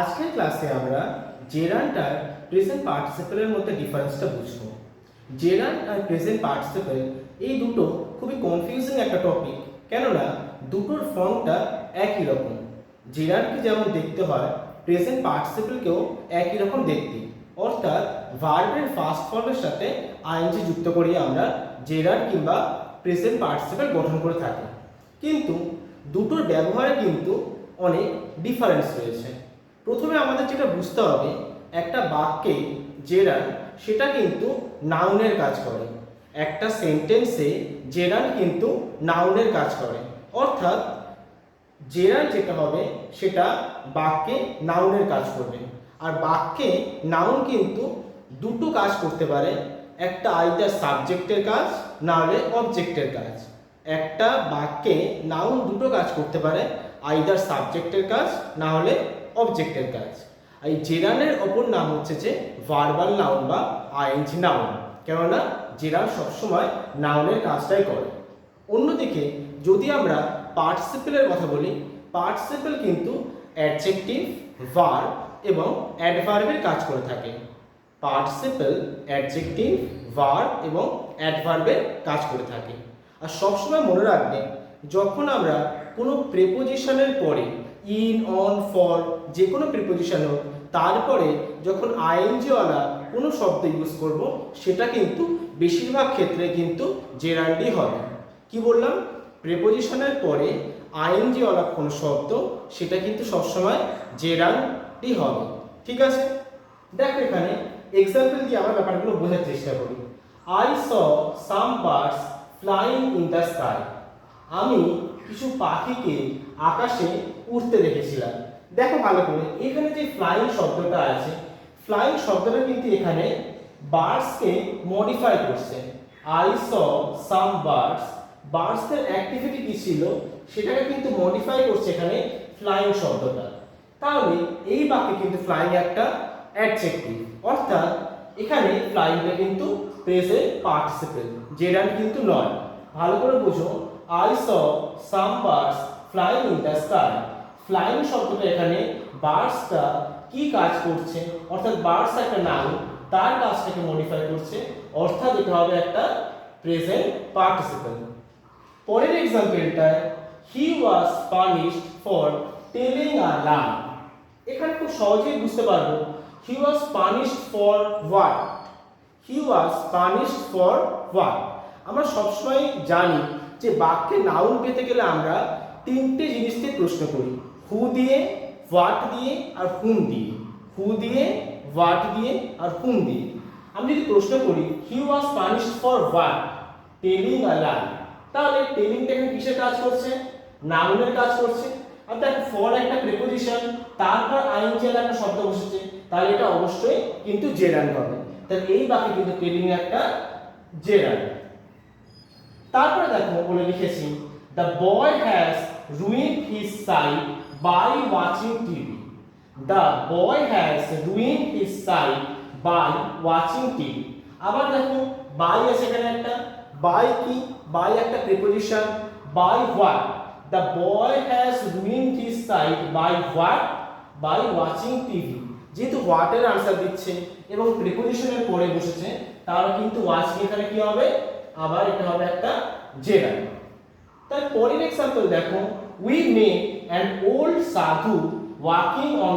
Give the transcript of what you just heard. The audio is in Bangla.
আজকের ক্লাসে আমরা জেরান্ড আর প্রেজেন্ট পার্টিসিপেলের মধ্যে ডিফারেন্সটা বুঝবো। জেরান্ড আর প্রেজেন্ট পার্টিসিপেল এই দুটো খুবই কনফিউজিং একটা টপিক, কেননা দুটোর ফর্মটা একই রকম। জেরান্ডকে যেমন দেখতে হয়, প্রেজেন্ট পার্টিসিপেলকেও একই রকম দেখতে, অর্থাৎ ভার্বের ফার্স্ট ফর্মের সাথে আইএনজি যুক্ত করিয়ে আমরা জেরান্ড কিংবা প্রেজেন্ট পার্টিসিপেল গঠন করে থাকি। কিন্তু দুটোর ব্যবহারে কিন্তু অনেক ডিফারেন্স রয়েছে। প্রথমে আমাদের যেটা বুঝতে হবে, একটা বাক্যে জেরান্ড সেটা কিন্তু নাউনের কাজ করে, একটা সেন্টেন্সে জেরান্ড কিন্তু নাউনের কাজ করে, অর্থাৎ জেরান্ড যেটা হবে সেটা বাক্যে নাউনের কাজ করবে। আর বাক্যে নাউন কিন্তু দুটো কাজ করতে পারে, একটা আইদার সাবজেক্টের কাজ না হলে অবজেক্টের কাজ। একটা বাক্যে নাউন দুটো কাজ করতে পারে, আইদার সাবজেক্টের কাজ না হলে অবজেক্টের কাজ। এই জেরান্ডের অপর নাম হচ্ছে যে ভার্বাল নাউন বা আইএনজি নাউন, কেননা জেরান্ড সবসময় নাউনের কাজটাই করে। অন্যদিকে যদি আমরা পার্টিসিপেলের কথা বলি, পার্টিসিপেল কিন্তু অ্যাডজেক্টিভ, ভার্ব এবং অ্যাডভার্বের কাজ করে থাকে। পার্টিসিপেল অ্যাডজেক্টিভ, ভার্ব এবং অ্যাডভার্বের কাজ করে থাকে। আর সবসময় মনে রাখবেন, যখন আমরা কোনো প্রিপোজিশনের পরে ইন, অন, ফর যে কোনো প্রিপোজিশন হোক, তারপরে যখন আইএনজিওয়ালা কোনো শব্দ ইউজ করব, সেটা কিন্তু বেশিরভাগ ক্ষেত্রে কিন্তু জেরান্ডই হবে। কি বললাম? প্রিপোজিশনের পরে আইএনজিওয়ালা কোনো শব্দ, সেটা কিন্তু সবসময় জেরান্ডই হবে। ঠিক আছে, দেখো এখানে এক্সাম্পল দিয়ে আমরা ব্যাপারগুলো বোঝার চেষ্টা করি। I saw some birds flying in the sky. আমি কিছু পাখিকে আকাশে উড়তে দেখেছিলাম। দেখো ভালো করে, এখানে যে ফ্লাইং শব্দটা আছে, ফ্লাইং শব্দটা কিন্তু এখানে বার্ডসকে মডিফাই করছে। আই স সাম বার্ডস, বার্ডসের অ্যাক্টিভিটি কি ছিল সেটাকে কিন্তু মডিফাই করছে এখানে ফ্লাইং শব্দটা। তাহলে এই বাক্যে কিন্তু ফ্লাইং একটা অ্যাডজেক্টিভ, অর্থাৎ এখানে ফ্লাইংটা কিন্তু প্রেজেন্ট পার্টিসিপেল, জেরান্ড কিন্তু নয়। ভালো করে বুঝো, I saw some birds flying in the sky. Flying শব্দটা এখানে বার্ডসটা কি কাজ করছে, অর্থাৎ বার্ডস একটা নাউন, তার কাজটাকে মডিফাই করছে, অর্থাৎ এটা হবে একটা প্রেজেন্ট পার্টিসিপল। পরের এক্সাম্পলটায় he was punished for telling a lie. এখানে খুব সহজেই বুঝতে পারবো, he was punished for what. He was punished for what. আমরা সবসময় জানি যে বাক্যে নাউন পেতে গেলে আমরা তিনটে জিনিস দিয়ে প্রশ্ন করি, হু দিয়ে, হোয়াট দিয়ে আর হুম দিয়ে। হু দিয়ে, হোয়াট দিয়ে আর হুম দিয়ে। আমি যদি প্রশ্ন করি he was punished for what, telling a lie, তাহলে টেলিংটা এখানে কিসের কাজ করছে? নাউনের কাজ করছে। অর্থাৎ ফর একটা প্রিপোজিশন, তারপর আইএনজি এর একটা শব্দ বসেছে, তাহলে এটা অবশ্যই কিন্তু জেরান্ড হবে। তাহলে এই বাক্যে কিন্তু টেলিং একটা জেরান্ড। তারপরে দেখো বলে লিখেছি, the boy has ruined his sight by watching TV. The boy has ruined his sight by watching TV. আবার দেখো বাই আছে এখানে একটা, বাই কি? বাই একটা preposition, by what? The boy has ruined his sight by what? By watching TV. যেহেতু হোয়াট এর আনসার দিচ্ছে এবং প্রিপোজিশনের পরে বসেছে, তাহলে কিন্তু ওয়াচিং এখানে কি হবে? আবার এটা হবে একটা জেরান্ড। তার পরের এক্সাম্পল দেখো, উই মেট অ্যান ওল্ড সাধু ওয়াকিং অন